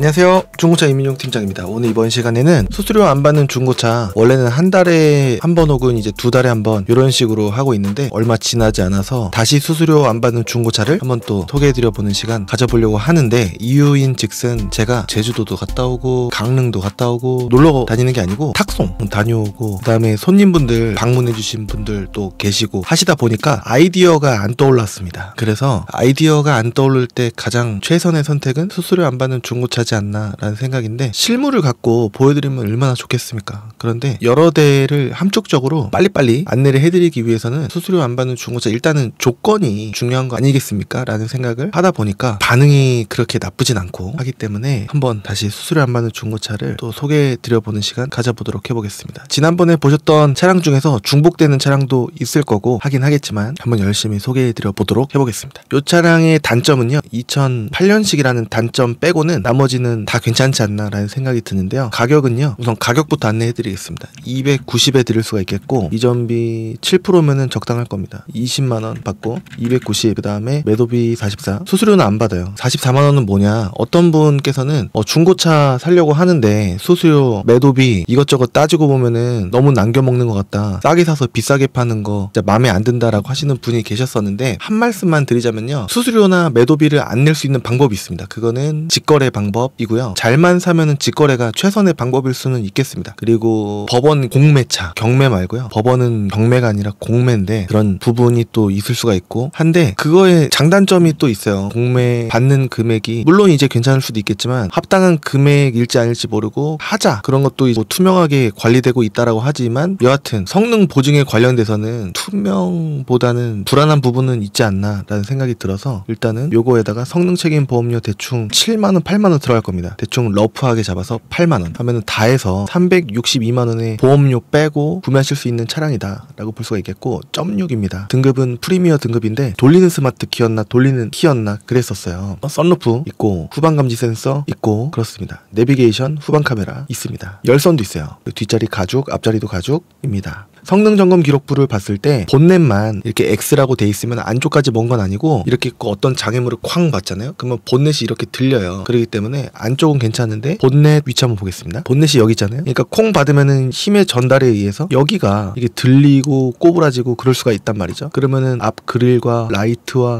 안녕하세요, 중고차 이민용 팀장입니다. 오늘 이번 시간에는 수수료 안 받는 중고차, 원래는 한 달에 한 번 혹은 이제 두 달에 한 번 이런 식으로 하고 있는데 얼마 지나지 않아서 다시 수수료 안 받는 중고차를 한번 또 소개해드려 보는 시간 가져보려고 하는데, 이유인 즉슨 제가 제주도도 갔다 오고 강릉도 갔다 오고 놀러 다니는 게 아니고 탁송 다녀오고 그 다음에 손님분들 방문해 주신 분들 또 계시고 하시다 보니까 아이디어가 안 떠올랐습니다. 그래서 아이디어가 안 떠오를 때 가장 최선의 선택은 수수료 안 받는 중고차지 않나 라는 생각인데, 실물을 갖고 보여드리면 얼마나 좋겠습니까? 그런데 여러 대를 함축적으로 빨리빨리 안내를 해드리기 위해서는 수수료 안 받는 중고차, 일단은 조건이 중요한 거 아니겠습니까? 라는 생각을 하다 보니까 반응이 그렇게 나쁘진 않고 하기 때문에 한번 다시 수수료 안 받는 중고차를 또 소개해드려보는 시간 가져보도록 해보겠습니다. 지난번에 보셨던 차량 중에서 중복되는 차량도 있을 거고 하긴 하겠지만 한번 열심히 소개해드려보도록 해보겠습니다. 이 차량의 단점은요, 2008년식이라는 단점 빼고는 나머지는 다 괜찮지 않나 라는 생각이 드는데요. 가격은요, 우선 가격부터 안내해드리겠습니다. 290에 드릴 수가 있겠고, 이전비 7%면은 적당할 겁니다. 20만원 받고 290, 그 다음에 매도비 44, 수수료는 안 받아요. 44만원은 뭐냐, 어떤 분께서는 중고차 살려고 하는데 수수료, 매도비 이것저것 따지고 보면은 너무 남겨먹는 것 같다, 싸게 사서 비싸게 파는 거 진짜 마음에 안 든다라고 하시는 분이 계셨었는데, 한 말씀만 드리자면요, 수수료나 매도비를 안 낼 수 있는 방법이 있습니다. 그거는 직거래 방법이고요. 잘만 사면은 직거래가 최선의 방법일 수는 있겠습니다. 그리고 법원 공매차, 경매 말고요, 법원은 경매가 아니라 공매인데 그런 부분이 또 있을 수가 있고 한데, 그거에 장단점이 또 있어요. 공매 받는 금액이 물론 이제 괜찮을 수도 있겠지만 합당한 금액일지 아닐지 모르고 하자, 그런 것도 뭐 투명하게 관리되고 있다라고 하지만, 여하튼 성능 보증에 관련돼서는 투명보다는 불안한 부분은 있지 않나 라는 생각이 들어서, 일단은 요거에다가 성능 책임 보험료 대충 7만원 8만원 들어갈 겁니다. 대충 러프하게 잡아서 8만원 하면은 다 해서 362만원에 보험료 빼고 구매하실 수 있는 차량이다 라고 볼 수가 있겠고, 0.6입니다. 등급은 프리미어 등급인데 돌리는 스마트 키였나 돌리는 키였나 그랬었어요. 썬루프 있고 후방 감지 센서 있고 그렇습니다. 내비게이션, 후방 카메라 있습니다. 열선도 있어요. 뒷자리 가죽, 앞자리도 가죽입니다. 성능 점검 기록부를 봤을 때 본넷만 이렇게 X라고 돼 있으면 안쪽까지 먼 건 아니고, 이렇게 어떤 장애물을 쾅 봤잖아요. 그러면 본넷이 이렇게 들려요. 그렇기 때문에 안쪽은 괜찮은데 본넷 위치 한번 보겠습니다. 본넷이 여기 있잖아요. 그러니까 콩 받으면은 힘의 전달에 의해서 여기가 이게 들리고 꼬부라지고 그럴 수가 있단 말이죠. 그러면은 앞 그릴과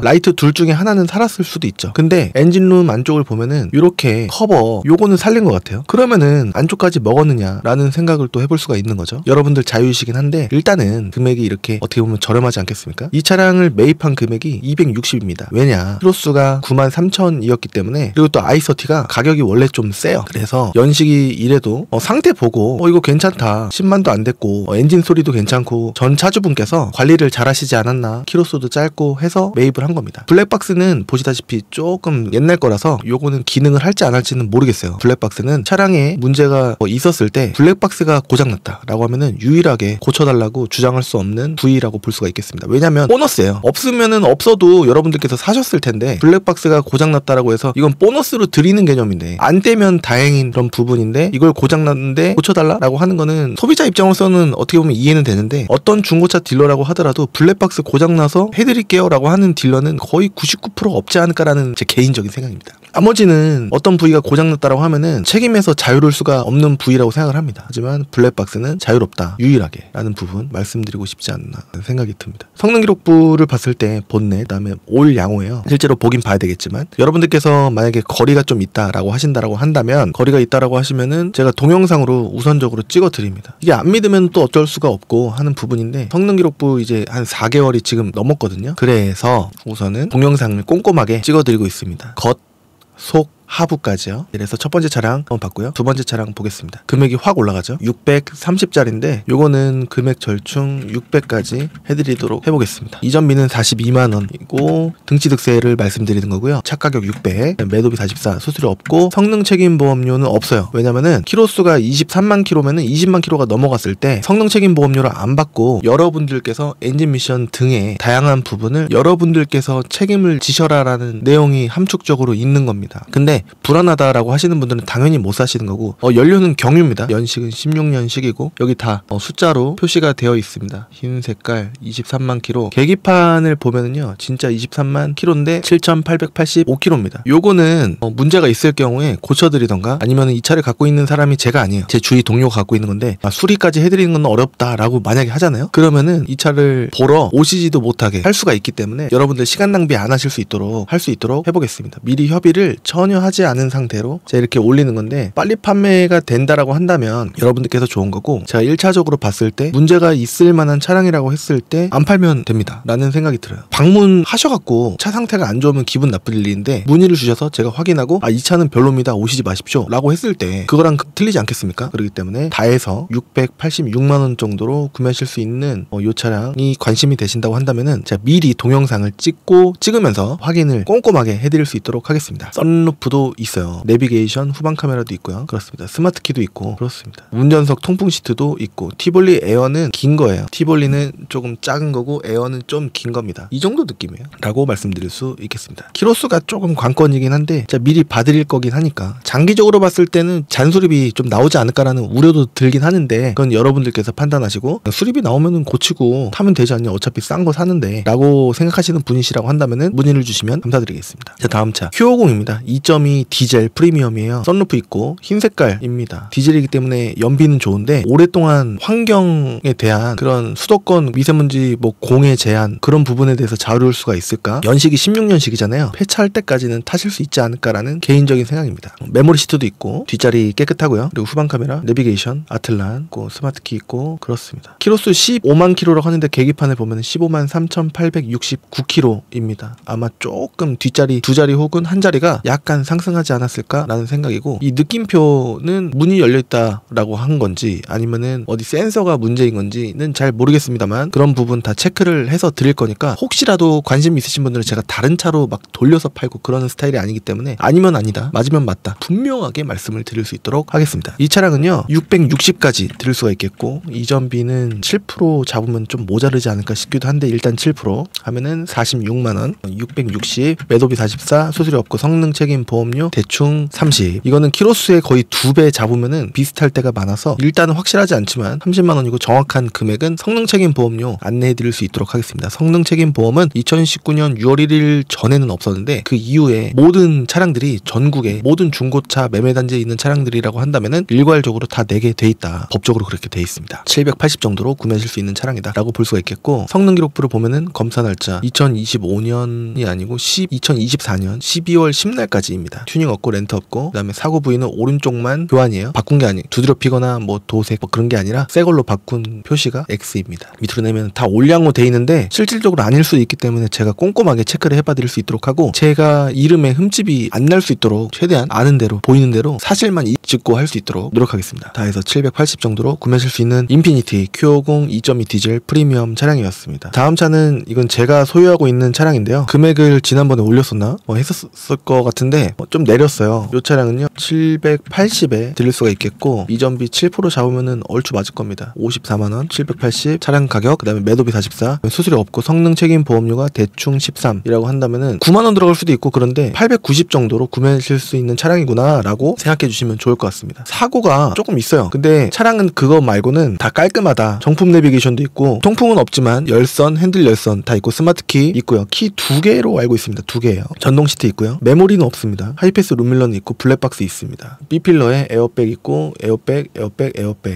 라이트 둘 중에 하나는 살았을 수도 있죠. 근데 엔진룸 안쪽을 보면은 이렇게 커버, 요거는 살린 것 같아요. 그러면은 안쪽까지 먹었느냐 라는 생각을 또 해볼 수가 있는 거죠. 여러분들 자유이시긴 한데 일단은 금액이 이렇게 어떻게 보면 저렴하지 않겠습니까? 이 차량을 매입한 금액이 260입니다. 왜냐, 키로수가 93,000이었기 때문에, 그리고 또 i30가 가격이 원래 좀 세요. 그래서 연식이 이래도 상태 보고 이거 괜찮다, 10만도 안 됐고 엔진 소리도 괜찮고 전 차주분께서 관리를 잘 하시지 않았나, 키로수도 짧고 해서 매입을 한 겁니다. 블랙박스는 보시다시피 조금 옛날 거라서 요거는 기능을 할지 안 할지는 모르겠어요. 블랙박스는 차량에 문제가 있었을 때 블랙박스가 고장났다 라고 하면은 유일하게 고쳐달라고 주장할 수 없는 부위라고 볼 수가 있겠습니다. 왜냐면 보너스예요. 없으면은 없어도 여러분들께서 사셨을 텐데, 블랙박스가 고장났다라고 해서 이건 보너스로 드리는 개념인데, 안 되면 다행인 그런 부분인데 이걸 고장났는데 고쳐달라라고 하는 거는 소비자 입장으로서는 어떻게 보면 이해는 되는데, 어떤 중고차 딜러라고 하더라도 블랙박스 고장나서 해드릴게요 라고 하는 딜러는 거의 99% 없지 않을까라는 제 개인적인 생각입니다. 나머지는 어떤 부위가 고장났다라고 하면은 책임에서 자유로울 수가 없는 부위라고 생각을 합니다. 하지만 블랙박스는 자유롭다, 유일하게 라는 부분 말씀드리고 싶지 않나 생각이 듭니다. 성능 기록부를 봤을 때 본넷, 그다음에 올 양호예요. 실제로 보긴 봐야 되겠지만, 여러분들께서 만약에 거리가 좀 있다라고 하신다라고 한다면, 거리가 있다라고 하시면은 제가 동영상으로 우선적으로 찍어 드립니다. 이게 안 믿으면 또 어쩔 수가 없고 하는 부분인데, 성능 기록부 이제 한 4개월이 지금 넘었거든요. 그래서 우선은 동영상을 꼼꼼하게 찍어 드리고 있습니다. 겉, 속, 하부까지요. 그래서 첫 번째 차량 한번 봤고요. 두 번째 차량 보겠습니다. 금액이 확 올라가죠. 630짜리인데 요거는 금액 절충 600까지 해드리도록 해보겠습니다. 이전비는 42만원이고 등치득세를 말씀드리는 거고요. 차가격 600, 매도비 44, 수수료 없고 성능 책임 보험료는 없어요. 왜냐면은 키로수가 23만 킬로면은 20만 킬로가 넘어갔을 때 성능 책임 보험료를 안 받고, 여러분들께서 엔진 미션 등의 다양한 부분을 여러분들께서 책임을 지셔라라는 내용이 함축적으로 있는 겁니다. 근데 있는데 불안하다라고 하시는 분들은 당연히 못 사시는 거고, 연료는 경유입니다. 연식은 16년식이고 여기 다 숫자로 표시가 되어 있습니다. 흰 색깔 23만 킬로. 계기판을 보면은요 진짜 23만 킬로인데 7,885킬로입니다. 요거는 문제가 있을 경우에 고쳐드리던가 아니면 이 차를 갖고 있는 사람이 제가 아니에요. 제 주위 동료가 갖고 있는 건데 수리까지 해드리는 건 어렵다라고 만약에 하잖아요. 그러면은 이 차를 보러 오시지도 못하게 할 수가 있기 때문에 여러분들 시간 낭비 안 하실 수 있도록 해보겠습니다. 미리 협의를 전혀 하지 않은 상태로 제가 이렇게 올리는 건데, 빨리 판매가 된다라고 한다면 여러분들께서 좋은 거고, 제가 1차적으로 봤을 때 문제가 있을 만한 차량이라고 했을 때 안 팔면 됩니다 라는 생각이 들어요. 방문하셔갖고 차 상태가 안 좋으면 기분 나쁠 일인데 문의를 주셔서 제가 확인하고 이 차는 별로입니다, 오시지 마십시오 라고 했을 때 그거랑 틀리지 않겠습니까? 그렇기 때문에 다 해서 686만원 정도로 구매하실 수 있는 이 차량이 관심이 되신다고 한다면은 제가 미리 동영상을 찍으면서 확인을 꼼꼼하게 해드릴 수 있도록 하겠습니다. 썬루프도 있어요. 내비게이션, 후방 카메라도 있고요. 그렇습니다. 스마트키도 있고 그렇습니다. 운전석 통풍 시트도 있고, 티볼리 에어는 긴 거예요. 티볼리는 조금 작은 거고 에어는 좀 긴 겁니다. 이 정도 느낌이에요 라고 말씀드릴 수 있겠습니다. 키로수가 조금 관건이긴 한데 제가 미리 봐드릴 거긴 하니까, 장기적으로 봤을 때는 잔수리비 좀 나오지 않을까라는 우려도 들긴 하는데 그건 여러분들께서 판단하시고, 수리비 나오면은 고치고 타면 되지 않냐, 어차피 싼 거 사는데 라고 생각하시는 분이시라고 한다면은 문의를 주시면 감사드리겠습니다. 자, 다음 차 Q50입니다. 2.2 디젤 프리미엄이에요. 썬루프 있고 흰 색깔입니다. 디젤이기 때문에 연비는 좋은데 오랫동안 환경에 대한 그런 수도권 미세먼지 공해 제한 그런 부분에 대해서 좌우할 수가 있을까? 연식이 16년식이잖아요. 폐차할 때까지는 타실 수 있지 않을까라는 개인적인 생각입니다. 메모리 시트도 있고 뒷자리 깨끗하고요. 그리고 후방 카메라, 내비게이션, 아틀란 있고 스마트키 있고 그렇습니다. 키로수 15만 킬로라고 하는데 계기판을 보면 15만 3,869킬로입니다. 아마 조금 뒷자리 두 자리 혹은 한 자리가 약간 상승하지 않았을까라는 생각이고, 이 느낌표는 문이 열려있다라고 한 건지 아니면은 어디 센서가 문제인 건지는 잘 모르겠습니다만 그런 부분 다 체크를 해서 드릴 거니까, 혹시라도 관심 있으신 분들은 제가 다른 차로 막 돌려서 팔고 그러는 스타일이 아니기 때문에 아니면 아니다, 맞으면 맞다 분명하게 말씀을 드릴 수 있도록 하겠습니다. 이 차량은요 660까지 드릴 수가 있겠고, 이전비는 7% 잡으면 좀 모자르지 않을까 싶기도 한데 일단 7% 하면은 46만원, 660, 매도비 44, 수수료 없고 성능 책임 보험료 대충 30. 이거는 키로수의 거의 2배 잡으면은 비슷할 때가 많아서 일단은 확실하지 않지만 30만원이고, 정확한 금액은 성능 책임 보험료 안내해 드릴 수 있도록 하겠습니다. 성능 책임 보험은 2019년 6월 1일 전에는 없었는데 그 이후에 모든 차량들이 전국의 모든 중고차 매매단지에 있는 차량들이라고 한다면은 일괄적으로 다 내게 돼 있다. 법적으로 그렇게 돼 있습니다. 780 정도로 구매하실 수 있는 차량이다 라고 볼 수가 있겠고, 성능 기록부를 보면은 검사 날짜 2025년이 아니고 2024년 12월 10날까지입니다. 튜닝 없고 렌트 없고, 그 다음에 사고 부위는 오른쪽만 교환이에요. 바꾼 게 아니에요. 두드려 피거나 도색 그런 게 아니라 새 걸로 바꾼 표시가 X입니다. 밑으로 내면 다 올량으로 돼 있는데 실질적으로 아닐 수도 있기 때문에 제가 꼼꼼하게 체크를 해봐 드릴 수 있도록 하고, 제가 이름에 흠집이 안 날 수 있도록 최대한 아는 대로 보이는 대로 사실만 짓고 할 수 있도록 노력하겠습니다. 다 해서 780 정도로 구매하실 수 있는 인피니티 Q50 2.2 디젤 프리미엄 차량이었습니다. 다음 차는 이건 제가 소유하고 있는 차량인데요. 금액을 지난번에 올렸었나? 했었을 것 같은데 좀 내렸어요. 이 차량은요 780에 드릴 수가 있겠고, 이전비 7% 잡으면은 얼추 맞을 겁니다. 54만원, 780 차량 가격, 그 다음에 매도비 44, 수수료 없고 성능 책임 보험료가 대충 13이라고 한다면은 9만원 들어갈 수도 있고, 그런데 890 정도로 구매하실 수 있는 차량이구나 라고 생각해 주시면 좋을 것 같습니다. 사고가 조금 있어요. 근데 차량은 그거 말고는 다 깔끔하다. 정품 내비게이션도 있고, 통풍은 없지만 열선, 핸들 열선 다 있고, 스마트키 있고요. 키 2개로 알고 있습니다. 2개예요. 전동 시트 있고요. 메모리는 없습니다. 하이패스 룸밀러는 있고, 블랙박스 있습니다. B필러에 에어백 있고, 에어백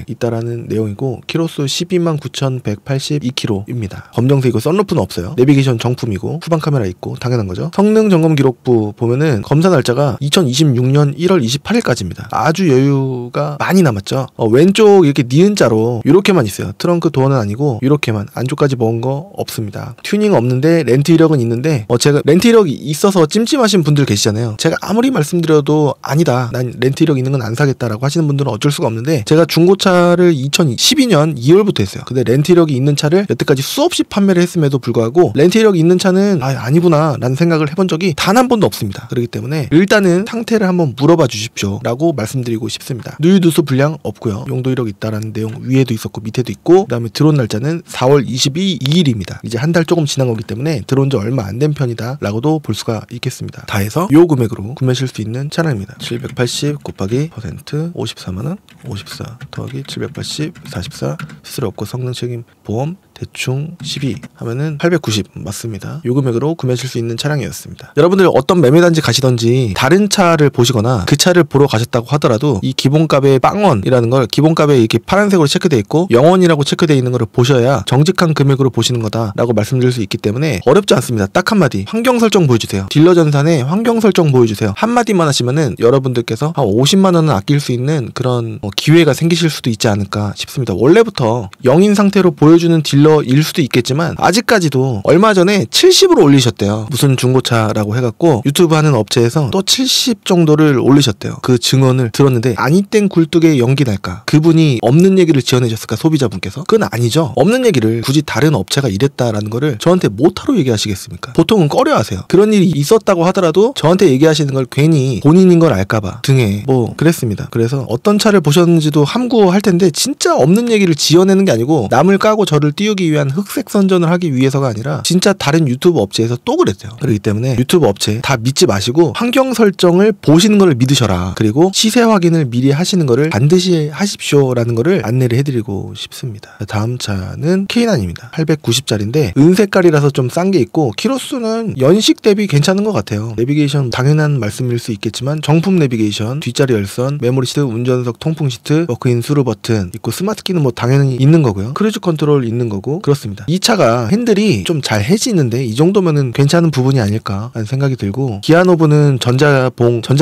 있다라는 내용이고, 키로수 12만 9,182km입니다. 검정색이고 썬루프는 없어요. 내비게이션 정품이고, 후방 카메라 있고 당연한 거죠. 성능 점검 기록부 보면은 검사 날짜가 2026년 1월 28일까지입니다. 아주 여유가 많이 남았죠. 왼쪽 이렇게 니은자로 이렇게만 있어요. 트렁크 도어는 아니고 이렇게만, 안쪽까지 먹은 거 없습니다. 튜닝 없는데 렌트 이력은 있는데, 제가 렌트 이력이 있어서 찜찜하신 분들 계시잖아요. 제가 아무리 말씀드려도 아니다, 난 렌트 이력 있는 건 안 사겠다라고 하시는 분들은 어쩔 수가 없는데, 제가 중고차를 2012년 2월부터 했어요. 근데 렌트 이력이 있는 차를 여태까지 수없이 판매를 했음에도 불구하고 렌트 이력이 있는 차는 아니구나 라는 생각을 해본 적이 단 한 번도 없습니다. 그렇기 때문에 일단은 상태를 한번 물어봐 주십시오 라고 말씀드리고 싶습니다. 누유두수 불량 없고요. 용도 이력 있다라는 내용 위에도 있었고 밑에도 있고, 그 다음에 들어온 날짜는 4월 22일입니다. 이제 한 달 조금 지난 거기 때문에 들어온 지 얼마 안 된 편이다 라고도 볼 수가 있겠습니다. 다 해서 요 금액으로 구매하실 수 있는 차량입니다. 780 곱하기 퍼센트 54만원 54 더하기 780 44 수수료 없고 성능 책임 보험 대충 12 하면은 890 맞습니다. 요 금액으로 구매하실 수 있는 차량이었습니다. 여러분들 어떤 매매단지 가시던지 다른 차를 보시거나 그 차를 보러 가셨다고 하더라도 이 기본값의 빵원이라는 걸 기본값에 이렇게 파란색으로 체크되어 있고 0원이라고 체크되어 있는 걸 보셔야 정직한 금액으로 보시는 거다라고 말씀드릴 수 있기 때문에 어렵지 않습니다. 딱 한마디 환경 설정 보여주세요. 딜러 전산에 환경 설정 보여주세요. 한마디만 하시면은 여러분들께서 한 50만원은 아낄 수 있는 그런 기회가 생기실 수도 있지 않을까 싶습니다. 원래부터 0인 상태로 보여주는 딜러일 수도 있겠지만 아직까지도 얼마 전에 70으로 올리셨대요. 무슨 중고차라고 해갖고 유튜브 하는 업체에서 또 70 정도를 올리셨대요. 그 증언을 들었는데 아니땡 굴뚝에 연기 날까? 그분이 없는 얘기를 지어내셨을까? 소비자분께서? 그건 아니죠. 없는 얘기를 굳이 다른 업체가 이랬다라는 거를 저한테 못하러 얘기하시겠습니까? 보통은 꺼려하세요. 그런 일이 있었다고 하더라도 저한테 얘기하시는 걸 괜히 본인인 걸 알까봐 등에 뭐 그랬습니다. 그래서 어떤 차를 보셨는지도 함구할 텐데 진짜 없는 얘기를 지어내는 게 아니고 남을 까고 저를 띄우기 위한 흑색 선전을 하기 위해서가 아니라 진짜 다른 유튜브 업체에서 또 그랬대요. 그렇기 때문에 유튜브 업체 다 믿지 마시고 환경 설정을 보시는 걸 믿으셔라. 그리고 시세 확인을 미리 하시는 거를 반드시 하십시오라는 거를 안내를 해드리고 싶습니다. 다음 차는 K9입니다. 890짜리인데 은색깔이라서 좀 싼 게 있고 키로수는 연식 대비 괜찮은 것 같아요. 내비게이션 당연한 말씀일 수 있겠지만 정품 내비게이션, 뒷자리 열선, 메모리 시트, 운전석 통풍 시트, 워크인 수루 버튼 있고 스마트 키는 뭐 당연히 있는 거고요. 크루즈 컨트롤 있는 거고 그렇습니다. 이 차가 핸들이 좀 잘 해지는데 이 정도면은 괜찮은 부분이 아닐까 하는 생각이 들고 기아노브는 전자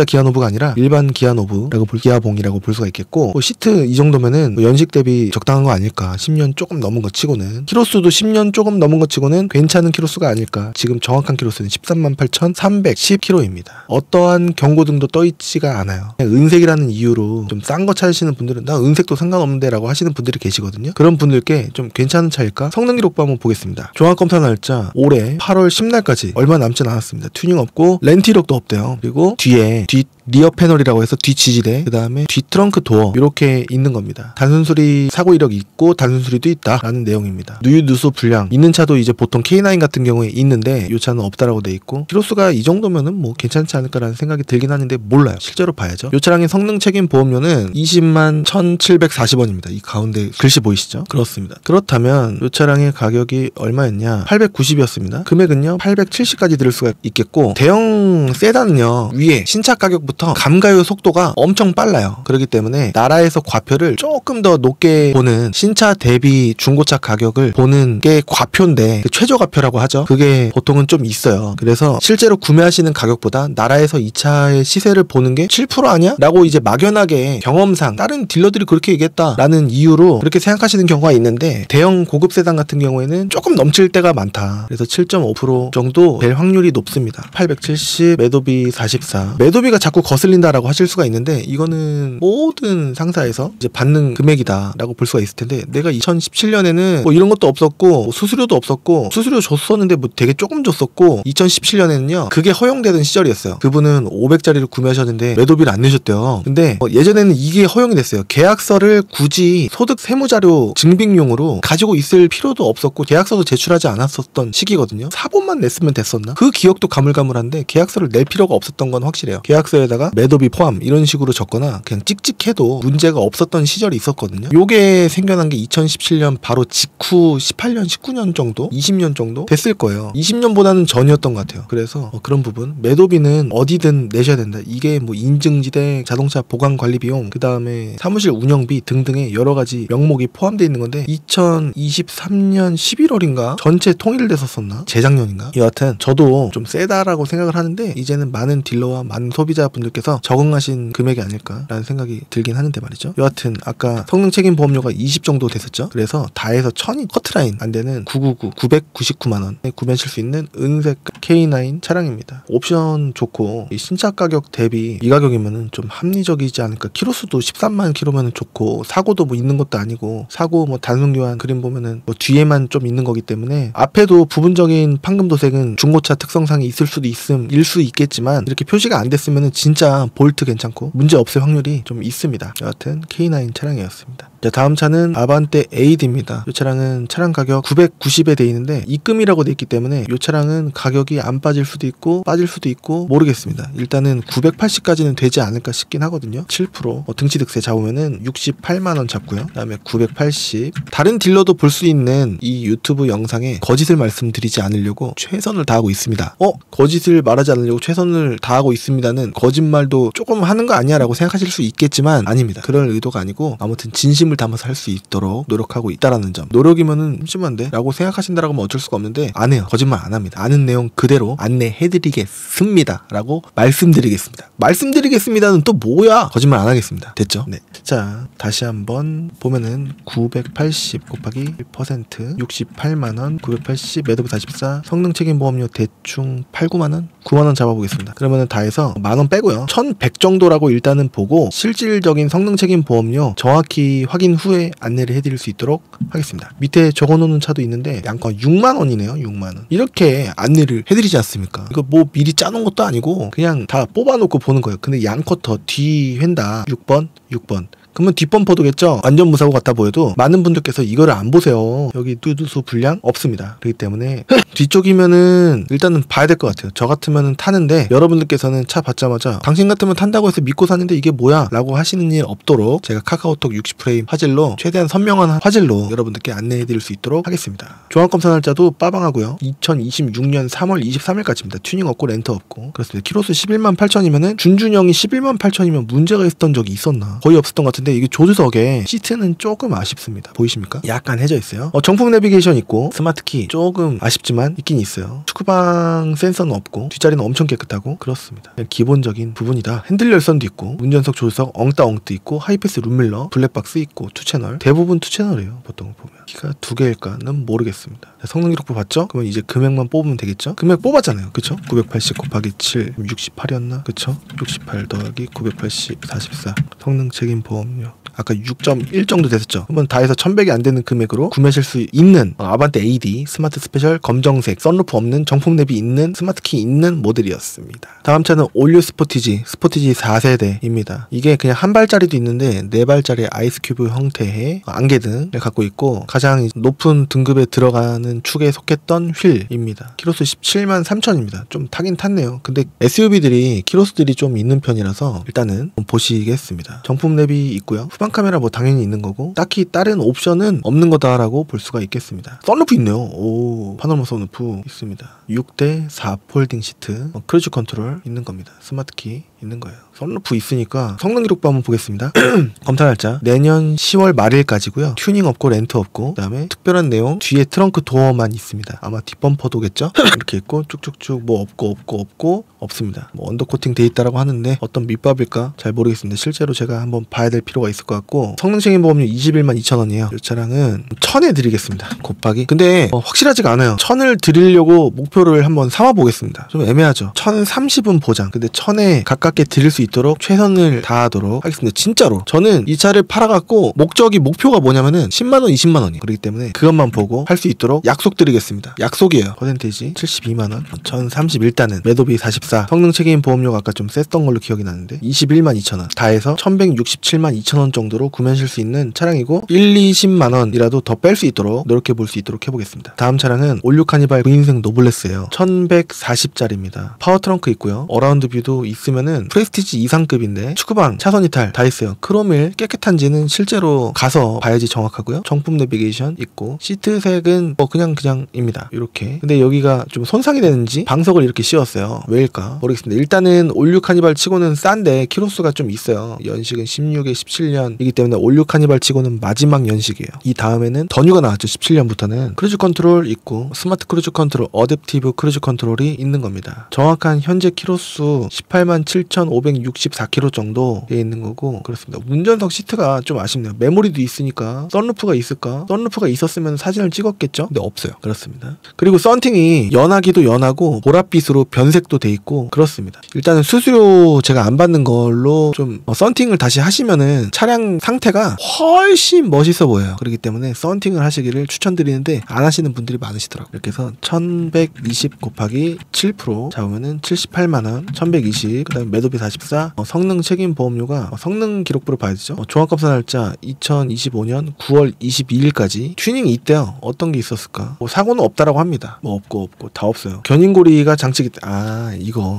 기아노브가 아니라 일반 기아노브라고 기아봉이라고 볼 수가 있겠고 뭐 시트 이 정도면은 뭐 연식 대비 적당한 거 아닐까. 10년 조금 넘은 거 치고는 키로수도 10년 조금 넘은 거 치고는 괜찮은 키로수가 아닐까. 지금 정확한 키로수는 138,310km입니다. 어떠한 경고등도 떠있지가 않아요. 그냥 은색이라는 이유로 좀 싼 거 찾으시는 분들은 나 은색도 상관없는데 라고 하시는 분들이 계시거든요. 그런 분들께 좀 괜찮은 차일까? 성능 기록부 한번 보겠습니다. 종합검사 날짜 올해 8월 10날까지 얼마 남진 않았습니다. 튜닝 없고 렌트 이력도 없대요. 그리고 뒤에 리어 패널이라고 해서 뒷 지지대, 그 다음에 뒷 트렁크 도어 이렇게 있는 겁니다. 단순수리 사고 이력 있고 단순수리도 있다라는 내용입니다. 누수 불량 있는 차도 이제 보통 K9 같은 경우에 있는데 이 차는 없다라고 돼 있고 키로수가 이 정도면은 뭐 괜찮지 않을까라는 생각이 들긴 하는데 몰라요. 실제로 봐야죠. 이 차량의 성능 책임 보험료는 20만 1,740원입니다. 이 가운데 글씨 보이시죠? 그렇습니다. 그렇다면 이 차량의 가격이 얼마였냐? 890이었습니다. 금액은요 870까지 들을 수가 있겠고 대형 세단은요 위에 신차 가격부터 감가요 속도가 엄청 빨라요. 그렇기 때문에 나라에서 과표를 조금 더 높게 보는 신차 대비 중고차 가격을 보는 게 과표인데 그 최저 과표라고 하죠. 그게 보통은 좀 있어요. 그래서 실제로 구매하시는 가격보다 나라에서 이 차의 시세를 보는 게 7% 아니야? 라고 이제 막연하게 경험상 다른 딜러들이 그렇게 얘기했다라는 이유로 그렇게 생각하시는 경우가 있는데 대형 고급 세단 같은 경우에는 조금 넘칠 때가 많다. 그래서 7.5% 정도 될 확률이 높습니다. 870 매도비 44 매도비가 자꾸 거슬린다라고 하실 수가 있는데 이거는 모든 상사에서 이제 받는 금액이다라고 볼 수가 있을 텐데 내가 2017년에는 뭐 이런 것도 없었고 수수료도 없었고 수수료 줬었는데 뭐 되게 조금 줬었고 2017년에는요 그게 허용되던 시절이었어요. 그분은 500짜리를 구매하셨는데 매도비를 안 내셨대요. 근데 예전에는 이게 허용이 됐어요. 계약서를 굳이 소득 세무자료 증빙용으로 가지고 있을 필요도 없었고 계약서도 제출하지 않았었던 시기거든요. 사본만 냈으면 됐었나? 그 기억도 가물가물한데 계약서를 낼 필요가 없었던 건 확실해요. 계약서에다가 매도비 포함 이런 식으로 적거나 그냥 찍찍해도 문제가 없었던 시절이 있었거든요. 요게 생겨난 게 2017년 바로 직후 18년 19년 정도 20년 정도 됐을 거예요. 20년보다는 전이었던 것 같아요. 그래서 그런 부분 매도비는 어디든 내셔야 된다. 이게 뭐 인증지대 자동차 보관 관리 비용 그 다음에 사무실 운영비 등등의 여러 가지 명목이 포함되어 있는 건데 2023년 11월인가 전체 통일됐었었나 재작년인가 여하튼 저도 좀 세다라고 생각을 하는데 이제는 많은 딜러와 많은 소비자분들께서 적응하신 금액이 아닐까라는 생각이 들긴 하는데 말이죠. 여하튼 아까 성능 책임 보험료가 20 정도 됐었죠. 그래서 다 해서 1000이 커트라인 안 되는 999만원에 구매하실 수 있는 은색 K9 차량입니다. 옵션 좋고 이 신차 가격 대비 이 가격이면은 좀 합리적이지 않을까. 키로수도 13만 킬로면은 좋고 사고도 뭐 있는 것도 아니고 사고 뭐 단순 교환 그림 보면은 뭐 뒤에만 좀 있는 거기 때문에 앞에도 부분적인 판금 도색은 중고차 특성상이 있을 수도 일 수 있겠지만 이렇게 표시가 안 됐으면은 진짜 진짜 볼트 괜찮고 문제 없을 확률이 좀 있습니다. 여하튼 K9 차량이었습니다. 자, 다음 차는 아반떼 AD입니다. 이 차량은 차량 가격 990에 돼 있는데 입금이라고 돼 있기 때문에 이 차량은 가격이 안 빠질 수도 있고 빠질 수도 있고 모르겠습니다. 일단은 980까지는 되지 않을까 싶긴 하거든요. 7% 등치 득세 잡으면은 68만원 잡고요. 그 다음에 980. 다른 딜러도 볼 수 있는 이 유튜브 영상에 거짓을 말씀드리지 않으려고 최선을 다하고 있습니다. 거짓을 말하지 않으려고 최선을 다하고 있습니다는 거짓말도 조금 하는 거 아니야 라고 생각하실 수 있겠지만 아닙니다. 그럴 의도가 아니고 아무튼 진심을 담아서 할 수 있도록 노력하고 있다라는 점. 노력이면은 심심한데 라고 생각하신다라고 하면 어쩔 수가 없는데 안 해요. 거짓말 안 합니다. 아는 내용 그대로 안내해드리겠습니다 라고 말씀드리겠습니다. 말씀드리겠습니다는 또 뭐야? 거짓말 안 하겠습니다. 됐죠? 네. 자, 다시 한번 보면은 980 곱하기 1% 68만원 980 매도비 44 성능 책임 보험료 대충 8, 9만원? 9만원 잡아보겠습니다. 그러면은 다 해서 만원 빼고요. 1100 정도라고 일단은 보고 실질적인 성능 책임 보험료 정확히 확인 후에 안내를 해드릴 수 있도록 하겠습니다. 밑에 적어놓는 차도 있는데 양껏 6만원이네요. 6만원. 이렇게 안내를 해드리지 않습니까? 이거 뭐 미리 짜놓은 것도 아니고 그냥 다 뽑아놓고 보는 거예요. 근데 양껏 더 뒤 횡다 6번 그러면 뒷범퍼도겠죠? 완전 무사고 같아 보여도 많은 분들께서 이거를 안 보세요. 여기 뚜두수 불량 없습니다. 그렇기 때문에 뒤쪽이면은 일단은 봐야 될 것 같아요. 저 같으면은 타는데 여러분들께서는 차 받자마자 당신 같으면 탄다고 해서 믿고 사는데 이게 뭐야? 라고 하시는 일 없도록 제가 카카오톡 60프레임 화질로 최대한 선명한 화질로 여러분들께 안내해드릴 수 있도록 하겠습니다. 종합검사 날짜도 빠방하고요. 2026년 3월 23일까지입니다. 튜닝 없고 렌트 없고 그렇습니다. 키로수 11만 8천이면은 준준형이 11만 8천이면 문제가 있었던 적이 있었나? 거의 없었던 것 같은데 근데 이게 조수석에 시트는 조금 아쉽습니다. 보이십니까? 약간 해져 있어요. 정품 내비게이션 있고 스마트키 조금 아쉽지만 있긴 있어요. 축구방 센서는 없고 뒷자리는 엄청 깨끗하고 그렇습니다. 기본적인 부분이다. 핸들 열선도 있고 운전석 조수석 엉따엉뜨 있고 하이패스 룸밀러 블랙박스 있고 2채널 대부분 2채널이에요. 보통 보면 키가 2개일까는 모르겠습니다. 성능 기록부 봤죠? 그러면 이제 금액만 뽑으면 되겠죠? 금액 뽑았잖아요. 그쵸? 980 곱하기 7 68이었나? 그쵸? 68 더하기 980 44 성능 책임 보험 아까 6.1 정도 됐었죠. 한번 다 해서 1100이 안 되는 금액으로 구매하실 수 있는 아반떼 AD 스마트 스페셜 검정색 썬루프 없는 정품 내비 있는 스마트키 있는 모델이었습니다. 다음 차는 올류 스포티지 4세대입니다. 이게 그냥 한 발짜리도 있는데 4발짜리 아이스큐브 형태의 안개등을 갖고 있고 가장 높은 등급에 들어가는 축에 속했던 휠입니다. 키로수 17만 3천입니다. 좀 타긴 탔네요. 근데 SUV들이 키로수들이 좀 있는 편이라서 일단은 보시겠습니다. 정품 내비 있고요. 후방 카메라 뭐 당연히 있는 거고 딱히 다른 옵션은 없는 거다라고 볼 수가 있겠습니다. 썬루프 있네요. 오, 파노라마 썬루프 있습니다. 6대 4 폴딩 시트 크루즈 컨트롤 있는 겁니다. 스마트키 있는 거예요. 썬루프 있으니까 성능 기록부 한번 보겠습니다. 검사 날짜 내년 10월 말일까지고요. 튜닝 없고 렌트 없고 그다음에 특별한 내용 뒤에 트렁크 도어만 있습니다. 아마 뒷범퍼도겠죠? 이렇게 있고 쭉쭉쭉 뭐 없고 없습니다. 뭐 언더코팅 돼 있다라고 하는데 어떤 밑밥일까 잘 모르겠습니다. 실제로 제가 한번 봐야 될 필요가 있을 것 같고 성능 책임 보험료 21만 2천원이에요. 이 차량은 1000에 드리겠습니다. 곱하기 근데 확실하지가 않아요. 1000을 드리려고 목표를 한번 삼아 보겠습니다. 좀 애매하죠. 1030은 보장 근데 1000에 가깝게 드릴 수 있도록 최선을 다하도록 하겠습니다. 진짜로 저는 이 차를 팔아갖고 목표가 뭐냐면은 10만원 20만원이에요. 그렇기 때문에 그것만 보고 할 수 있도록 약속드리겠습니다. 약속이에요. 퍼센테이지 72만원 1031단은 매도비 44 성능 책임 보험료가 아까 좀 셌던 걸로 기억이 나는데 21만 2천원 다 해서 1167만 2천원 정도로 구매하실 수 있는 차량이고 20만원이라도 더 뺄 수 있도록 노력해 볼 수 있도록 해보겠습니다. 다음 차량은 올류 카니발 9인승 노블레스예요. 1140짜리입니다. 파워 트렁크 있고요. 어라운드 뷰도 있으면은 프레스티지 이상급인데 축구방 차선 이탈 다 있어요. 크롬일 깨끗한지는 실제로 가서 봐야지 정확하고요. 정품 내비게이션 있고 시트색은 뭐 그냥입니다. 이렇게 근데 여기가 좀 손상이 되는지 방석을 이렇게 씌웠어요. 왜일까 모르겠습니다. 일단은 올류 카니발 치고는 싼데 키로수가 좀 있어요. 연식은 16에 17년이기 때문에 올류 카니발 치고는 마지막 연식이에요. 이 다음에는 더 뉴가 나왔죠. 17년부터는 크루즈 컨트롤 있고 스마트 크루즈 컨트롤 어댑티브 크루즈 컨트롤이 있는 겁니다. 정확한 현재 키로수 18만 7,564km 정도 돼 있는 거고 그렇습니다. 운전석 시트가 좀 아쉽네요. 메모리도 있으니까 썬루프가 있을까? 썬루프가 있었으면 사진을 찍었겠죠? 근데 없어요. 그렇습니다. 그리고 썬팅이 연하기도 연하고 보랏빛으로 변색도 돼 있고 그렇습니다. 일단은 수수료 제가 안 받는 걸로 좀 썬팅을 다시 하시면은 차량 상태가 훨씬 멋있어 보여요. 그렇기 때문에 썬팅을 하시기를 추천드리는데 안 하시는 분들이 많으시더라고요. 이렇게 해서 1100 20 곱하기 7% 잡으면은 78만원 1120. 그 다음에 매도비 44. 성능 책임 보험료가 성능 기록부를 봐야 되죠. 종합감사 날짜 2025년 9월 22일까지 튜닝이 있대요. 어떤 게 있었을까? 사고는 없다라고 합니다. 없고 다 없어요. 견인고리가 장치기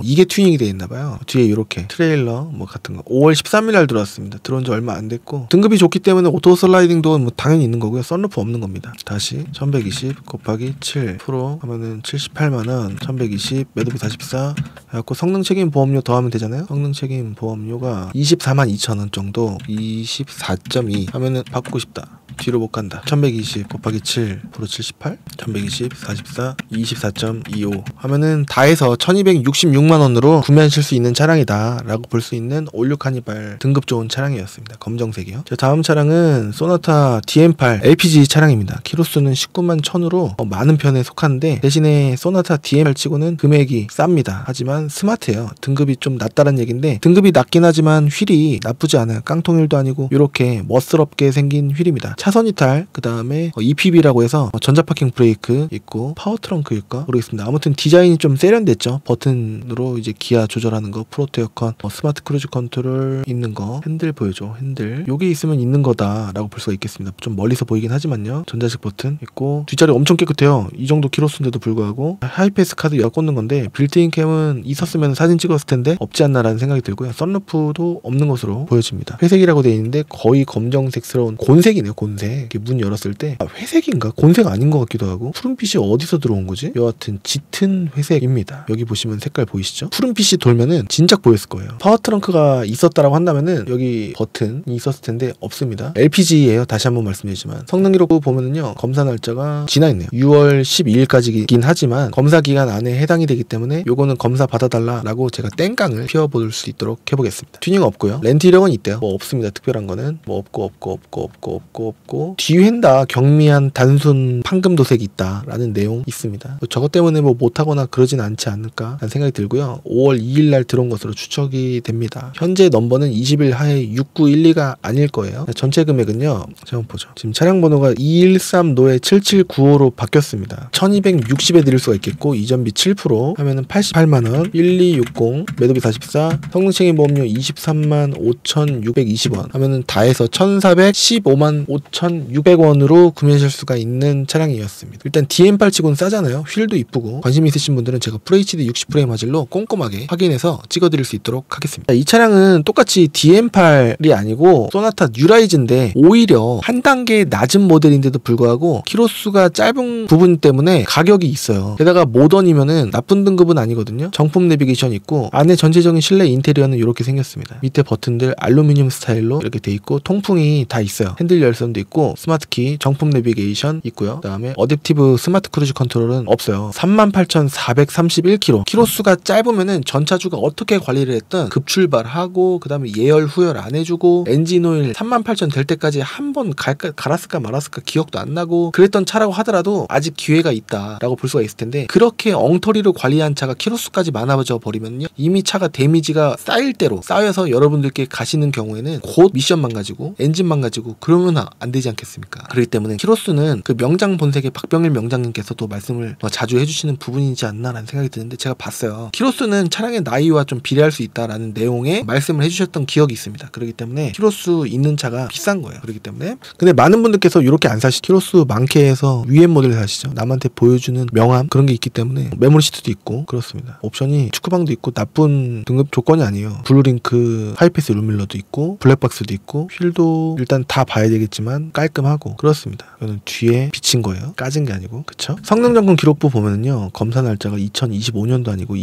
이게 튜닝이 되어 있나봐요. 뒤에 이렇게 트레일러 같은 거 5월 13일 날 들어왔습니다. 들어온 지 얼마 안 됐고 등급이 좋기 때문에 오토 슬라이딩도 당연히 있는 거고요. 썬루프 없는 겁니다. 다시 1120 곱하기 7% 하면은 78만원 1120 매도비 44 해갖고 성능 책임 보험료 더하면 되잖아요. 성능 책임 보험료가 242,000원 정도 24.2 하면은 바꾸고 싶다. 뒤로 못 간다. 1120 곱하기 7 78 1120 44 24.25 하면은 다 해서 1266만원으로 구매하실 수 있는 차량이다 라고 볼 수 있는 올류 카니발 등급 좋은 차량이었습니다. 검정색이요. 자, 다음 차량은 소나타 DM8 LPG 차량입니다. 키로수는 19만 1000으로 많은 편에 속하는데 대신에 소나타 DM8 치고는 금액이 쌉니다. 하지만 스마트해요. 등급이 좀 낮다는 얘기인데 등급이 낮긴 하지만 휠이 나쁘지 않아요. 깡통휠도 아니고 이렇게 멋스럽게 생긴 휠입니다. 차선 이탈, 그 다음에 EPB라고 해서 전자파킹 브레이크 있고 파워 트렁크일까 모르겠습니다. 아무튼 디자인이 좀 세련됐죠. 버튼으로 이제 기아 조절하는 거, 프로토 에어컨, 스마트 크루즈 컨트롤 있는 거, 핸들 보여줘. 핸들 요게 있으면 있는 거다라고 볼 수가 있겠습니다. 좀 멀리서 보이긴 하지만요. 전자식 버튼 있고 뒷자리 엄청 깨끗해요. 이 정도 키로수인데도 불구하고 하이패스 카드 열 꽂는 건데 빌트인 캠은 있었으면 사진 찍었을 텐데 없지 않나라는 생각이 들고요. 썬루프도 없는 것으로 보여집니다. 회색이라고 되어 있는데 거의 검정색스러운 곤색이네요. 곤색. 이렇게 문 열었을 때 회색인가? 곤색 아닌 것 같기도 하고 푸른빛이 어디서 들어온 거지? 여하튼 짙은 회색입니다. 여기 보시면 색깔 보이시죠? 푸른빛이 돌면은 진작 보였을 거예요. 파워 트렁크가 있었다라고 한다면은 여기 버튼이 있었을 텐데 없습니다. LPG예요. 다시 한번 말씀드리지만 성능 기록 보면은요 검사 날짜가 지나 있네요. 6월 12일까지긴 하지만 검사 기간 안에 해당이 되기 때문에 요거는 검사 받아달라라고 제가 땡깡을 피워볼 수 있도록 해보겠습니다. 튜닝 없고요. 렌트 이력은 있대요. 없습니다. 특별한 거는 없고 뒤엔다 경미한 단순 황금 도색이 있다라는 내용 있습니다. 저것 때문에 못하거나 그러진 않지 않을까 라는 생각이 들고요. 5월 2일 날 들어온 것으로 추측이 됩니다. 현재 넘버는 20일 하에 6912가 아닐 거예요. 전체 금액은요. 제가 한번 보죠. 지금 차량 번호가 213 노에 7795로 바뀌었습니다. 1260에 드릴 수가 있겠고 이전비 7% 하면은 88만원 1260 매도비 44 성능 책임 보험료 23만 5620원 하면은 다 해서 1415만 5,600원으로 구매하실 수가 있는 차량이었습니다. 일단 DM8 치고는 싸잖아요. 휠도 이쁘고 관심 있으신 분들은 제가 FHD 60프레임 화질로 꼼꼼하게 확인해서 찍어드릴 수 있도록 하겠습니다. 이 차량은 똑같이 DM8이 아니고 소나타 뉴라이즈인데 오히려 한 단계 낮은 모델인데도 불구하고 키로수가 짧은 부분 때문에 가격이 있어요. 게다가 모던이면은 나쁜 등급은 아니거든요. 정품 내비게이션 있고 안에 전체적인 실내 인테리어는 이렇게 생겼습니다. 밑에 버튼들 알루미늄 스타일로 이렇게 돼 있고 통풍이 다 있어요. 핸들 열선도 있고 스마트키 정품 내비게이션 있고요. 그 다음에 어댑티브 스마트 크루즈 컨트롤은 없어요. 38,431km 키로수가 짧으면은 전차주가 어떻게 관리를 했든 급출발하고 그 다음에 예열 후열 안 해주고 엔진 오일 38,000 될 때까지 한 번 갈았을까 말았을까 기억도 안 나고 그랬던 차라고 하더라도 아직 기회가 있다라고 볼 수가 있을 텐데 그렇게 엉터리로 관리한 차가 키로수까지 많아져 버리면요 이미 차가 데미지가 쌓일 대로 쌓여서 여러분들께 가시는 경우에는 곧 미션 망가지고 엔진 망가지고 그러면 안 되지 않겠습니까? 그렇기 때문에 키로수는 그 명장 본색의 박병일 명장님께서도 말씀을 자주 해주시는 부분이지 않나라는 생각이 드는데 제가 봤어요. 키로수는 차량의 나이와 좀 비례할 수 있다라는 내용의 말씀을 해주셨던 기억이 있습니다. 그렇기 때문에 키로수 있는 차가 비싼 거예요. 그렇기 때문에 근데 많은 분들께서 이렇게 안 사시 키로수 많게 해서 위에 모델을 사시죠. 남한테 보여주는 명함 그런 게 있기 때문에 메모리 시트도 있고 그렇습니다. 옵션이 축구방도 있고 나쁜 등급 조건이 아니에요. 블루링크 하이패스 룸밀러도 있고 블랙박스도 있고 휠도 일단 다 봐야 되겠지만 깔끔하고 그렇습니다. 이거는 뒤에 비친 거예요. 까진 게 아니고 그쵸? 성능 점검 기록부 보면은요 검사 날짜가 2025년도 아니고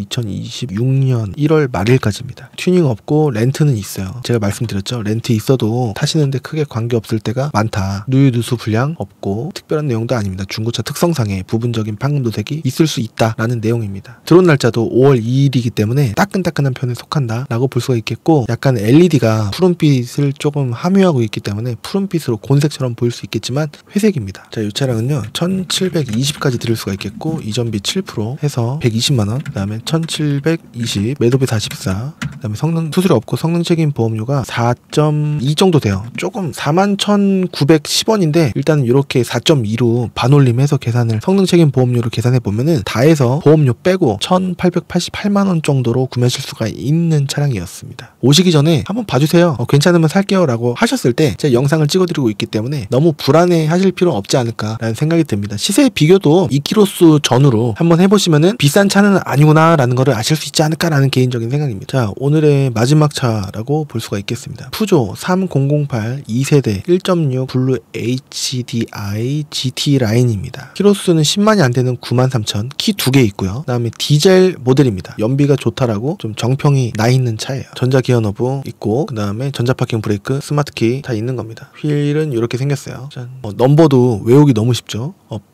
2026년 1월 말일까지입니다. 튜닝 없고 렌트는 있어요. 제가 말씀드렸죠. 렌트 있어도 타시는데 크게 관계없을 때가 많다. 누유누수 불량 없고 특별한 내용도 아닙니다. 중고차 특성상의 부분적인 판금 도색이 있을 수 있다라는 내용입니다. 들어온 날짜도 5월 2일이기 때문에 따끈따끈한 편에 속한다 라고 볼 수가 있겠고 약간 LED가 푸른빛을 조금 함유하고 있기 때문에 푸른빛으로 곤색 청록색처럼 보일 수 있겠지만 회색입니다. 자, 이 차량은요 1720까지 들을 수가 있겠고 이전비 7% 해서 120만원, 그 다음에 1720 매도비 44, 그 다음에 성능 수수료 없고 성능 책임 보험료가 4.2 정도 돼요. 조금 41,910원인데 일단은 이렇게 4.2로 반올림해서 계산을 성능 책임 보험료를 계산해 보면은 다 해서 보험료 빼고 1,888만원 정도로 구매하실 수가 있는 차량이었습니다. 오시기 전에 한번 봐주세요. 괜찮으면 살게요 라고 하셨을 때 제가 영상을 찍어드리고 있기 때문에 너무 불안해 하실 필요 없지 않을까라는 생각이 듭니다. 시세 비교도 2km 전후로 한번 해보시면은 비싼 차는 아니구나 라는 거를 아실 수 있지 않을까라는 개인적인 생각입니다. 자, 오늘의 마지막 차라고 볼 수가 있겠습니다. 푸조 3008 2세대 1.6 블루 HDI GT 라인입니다. 키로수는 10만이 안 되는 93,000, 키 2개 있고요. 그 다음에 디젤 모델입니다. 연비가 좋다라고 좀 정평이 나 있는 차예요. 전자 기어 너브 있고 그 다음에 전자 파킹 브레이크, 스마트키 다 있는 겁니다. 휠은 이렇게 생겼어요. 짠. 넘버도 외우기 너무 쉽죠.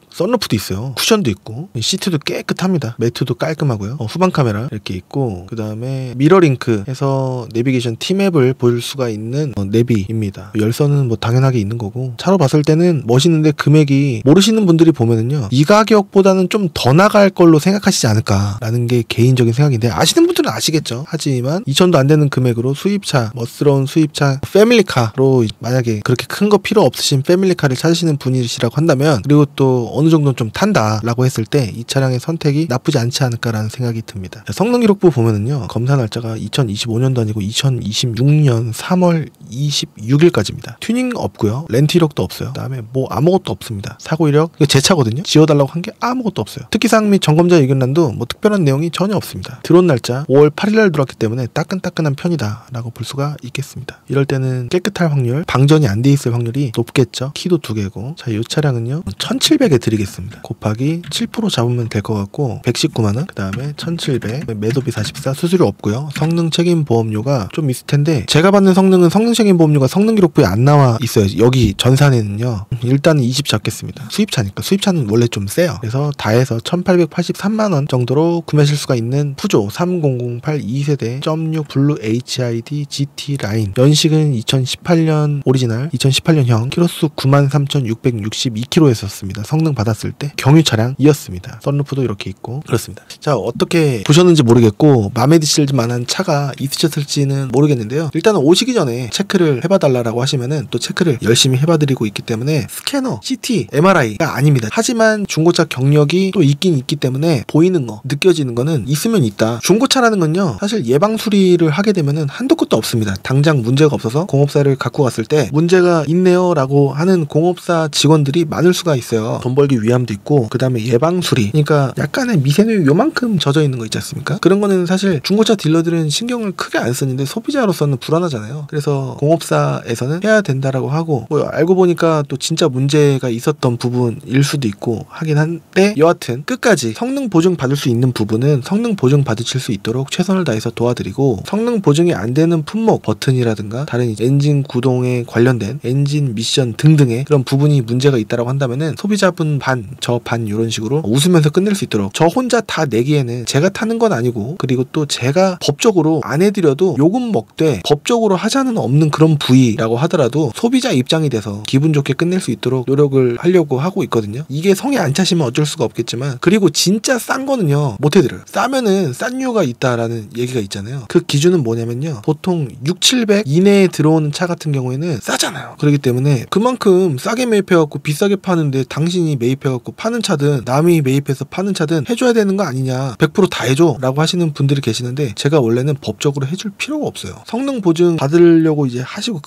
썬루프도 있어요. 쿠션도 있고 시트도 깨끗합니다. 매트도 깔끔하고요. 후방 카메라 이렇게 있고 그 다음에 미러링크 해서 내비게이션 T맵을 볼 수가 있는 내비입니다. 열선은 뭐 당연하게 있는 거고 차로 봤을 때는 멋있는데 금액이 모르시는 분들이 보면은요 이 가격보다는 좀 더 나갈 걸로 생각하시지 않을까라는 게 개인적인 생각인데 아시는 분들은 아시겠죠. 하지만 2천도 안 되는 금액으로 수입차, 멋스러운 수입차 패밀리카로 만약에 그렇게 큰 거 필요 없으신 패밀리카를 찾으시는 분이시라고 한다면 그리고 또 어느 정도는 좀 탄다라고 했을 때 이 차량의 선택이 나쁘지 않지 않을까라는 생각이 듭니다. 성능 기록부 보면은요 검사 날짜가 2025년도 아니고 2026년 3월 26일까지입니다. 튜닝 없고요. 렌트 이력도 없어요. 그다음에 뭐 아무것도 없습니다. 사고 이력 이거 제 차거든요. 지워달라고 한 게 아무것도 없어요. 특기사항 및 점검자 의견란도 뭐 특별한 내용이 전혀 없습니다. 들어온 날짜 5월 8일날 들어왔기 때문에 따끈따끈한 편이다 라고 볼 수가 있겠습니다. 이럴 때는 깨끗할 확률, 방전이 안 돼 있을 확률이 높겠죠. 키도 2개고 자, 이 차량은요 1700에 드리겠습니다. 곱하기 7% 잡으면 될 것 같고 119만원, 그 다음에 1700 매도비 44, 수수료 없고요. 성능 책임 보험료가 좀 있을 텐데 제가 받는 성능은 성능 책임 보험료가 성능 기록부에 안 나와 있어요. 여기 전산에는요 일단은 20 잡겠습니다. 수입차니까 수입차는 원래 좀 세요. 그래서 다 해서 1883만원 정도로 구매하실 수가 있는 푸조 3008 2세대 1.6 블루 HID GT 라인, 연식은 2018년 오리지널 2018년형, 키로수 93,662km 했었습니다. 성능 받았을 때 경유 차량이었습니다. 썬루프도 이렇게 있고 그렇습니다. 자, 어떻게 보셨는지 모르겠고 마음에 드실 만한 차가 있으셨을지는 모르겠는데요. 일단은 오시기 전에 체크를 해봐달라고 하시면은 또 체크를 열심히 해봐드리고 있기 때문에 스캐너, CT, MRI가 아닙니다. 하지만 중고차 경력이 또 있긴 있기 때문에 보이는 거, 느껴지는 거는 있으면 있다. 중고차라는 건요 사실 예방 수리를 하게 되면은 한도 끝도 없습니다. 당장 문제가 없어서 공업사를 갖고 갔을 때 문제가 있네요 라고 하는 공업사 직원들이 많을 수가 있어요. 돈 벌기 위함도 있고 그 다음에 예방 수리, 그러니까 약간의 미세누이 요만큼 젖어 있는 거 있지 않습니까? 그런 거는 사실 중고차 딜러들은 신경을 크게 안 쓰는데 소비자로서는 불안하잖아요. 그래서 공업사에서는 해야 된다라고 하고 뭐 알고 보니까 또 진짜 문제가 있었던 부분일 수도 있고 하긴 한데 여하튼 끝까지 성능 보증 받을 수 있는 부분은 성능 보증 받으실 수 있도록 최선을 다해서 도와드리고, 성능 보증이 안 되는 품목, 버튼이라든가 다른 이제 엔진 구동에 관련된 엔진 미션 등등의 그런 부분이 문제가 있다라고 한다면은 소비자분 반, 저 반 이런 식으로 웃으면서 끝낼 수 있도록, 저 혼자 다 내기에는 제가 타는 건 아니고 그리고 또 제가 법적으로 안 해드려도 요금 먹되 법적으로 하자는 없는 그런 부위라고 하더라도 소비자 입장이 돼서 기분 좋게 끝낼 수 있도록 노력을 하려고 하고 있거든요. 이게 성에 안 차시면 어쩔 수가 없겠지만, 그리고 진짜 싼 거는요 못 해드려요. 싸면은 싼 이유가 있다라는 얘기가 있잖아요. 그 기준은 뭐냐면요, 보통 6,700 이내에 들어오는 차 같은 경우에는 싸잖아요. 그렇기 때문에 그만큼 싸게 매입해갖고 비싸게 파는데 당신이 매입해갖고 파는 차든 남이 매입해서 파는 차든 해줘야 되는 거 아니냐, 100% 다 해줘 라고 하시는 분들이 계시는데, 제가 원래는 법적으로 해줄 필요가 없어요. 성능 보증 받으려고 이제 하시고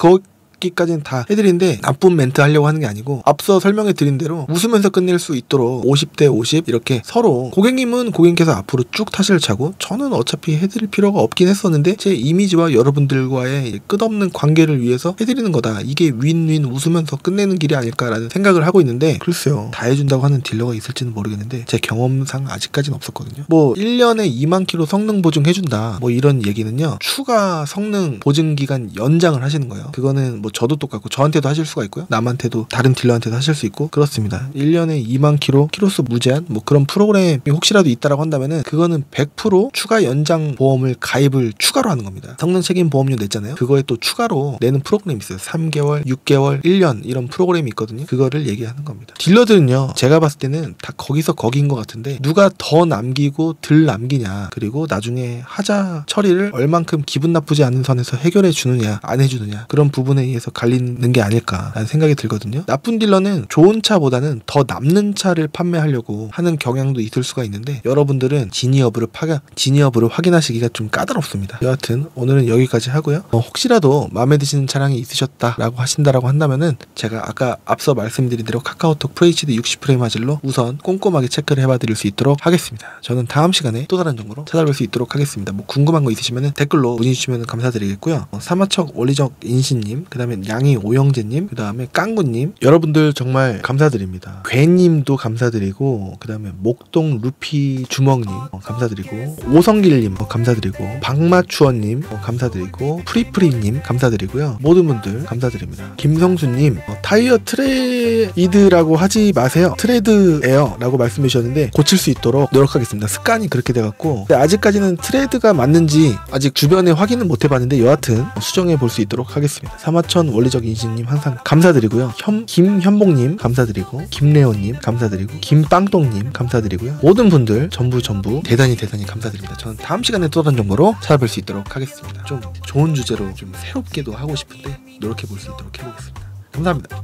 기까지는 다 해드리는데 나쁜 멘트 하려고 하는 게 아니고 앞서 설명해 드린 대로 웃으면서 끝낼 수 있도록 50대 50 이렇게 서로, 고객님은 고객님께서 앞으로 쭉 타실 차고 저는 어차피 해드릴 필요가 없긴 했었는데 제 이미지와 여러분들과의 끝없는 관계를 위해서 해드리는 거다, 이게 윈윈 웃으면서 끝내는 길이 아닐까라는 생각을 하고 있는데, 글쎄요 다 해준다고 하는 딜러가 있을지는 모르겠는데 제 경험상 아직까지는 없었거든요. 뭐 1년에 2만 킬로 성능 보증 해준다 뭐 이런 얘기는요 추가 성능 보증 기간 연장을 하시는 거예요. 그거는 뭐 뭐 저도 똑같고 저한테도 하실 수가 있고요. 남한테도 다른 딜러한테도 하실 수 있고 그렇습니다. 1년에 2만 키로수 무제한 뭐 그런 프로그램이 혹시라도 있다라고 한다면은 그거는 100% 추가 연장 보험을 가입을 추가로 하는 겁니다. 성능 책임 보험료 냈잖아요. 그거에 또 추가로 내는 프로그램이 있어요. 3개월, 6개월, 1년 이런 프로그램이 있거든요. 그거를 얘기하는 겁니다. 딜러들은요, 제가 봤을 때는 다 거기서 거기인 것 같은데 누가 더 남기고 덜 남기냐, 그리고 나중에 하자 처리를 얼만큼 기분 나쁘지 않은 선에서 해결해 주느냐 안 해주느냐, 그런 부분에 의해서 갈리는 게 아닐까라는 생각이 들거든요. 나쁜 딜러는 좋은 차보다는 더 남는 차를 판매하려고 하는 경향도 있을 수가 있는데 여러분들은 진위 여부를 확인하시기가 좀 까다롭습니다. 여하튼 오늘은 여기까지 하고요. 혹시라도 마음에 드시는 차량이 있으셨다라고 하신다라고 한다면은 제가 아까 앞서 말씀드린 대로 카카오톡 FHD 60프레임 화질로 우선 꼼꼼하게 체크를 해봐 드릴 수 있도록 하겠습니다. 저는 다음 시간에 또 다른 정보로 찾아뵐 수 있도록 하겠습니다. 뭐 궁금한 거 있으시면 댓글로 문의 주시면 감사드리겠고요. 사마척 원리적 인신님, 그 다음에 양이 오영재님, 그 다음에 깡구님, 여러분들 정말 감사드립니다. 괴님도 감사드리고, 그 다음에 목동 루피 주먹님 감사드리고, 오성길님 감사드리고, 박마추원님 감사드리고, 프리프리님 감사드리고요. 모든 분들 감사드립니다. 김성수님, 타이어 트레이드라고 하지 마세요. 트레드예요 라고 말씀해 주셨는데 고칠 수 있도록 노력하겠습니다. 습관이 그렇게 돼갖고 아직까지는 트레드가 맞는지 아직 주변에 확인은 못 해봤는데 여하튼 수정해 볼 수 있도록 하겠습니다. 사마천 원리적 인신님 항상 감사드리고요. 김현봉님 감사드리고, 김래원님 감사드리고, 김빵똥님 감사드리고요. 모든 분들 전부 대단히 감사드립니다. 저는 다음 시간에 또 다른 정보로 찾아뵐 수 있도록 하겠습니다. 좀 좋은 주제로 좀 새롭게도 하고 싶은데 노력해 볼 수 있도록 해보겠습니다. 감사합니다.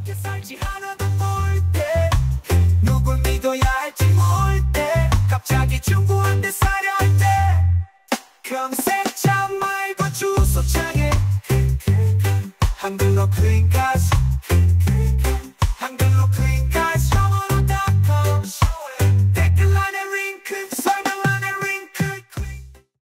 누굴 믿어야 할지 모를 때 갑자기 중고한데 사려 할 때 검색창 말고 주소창에 한글로 크인가시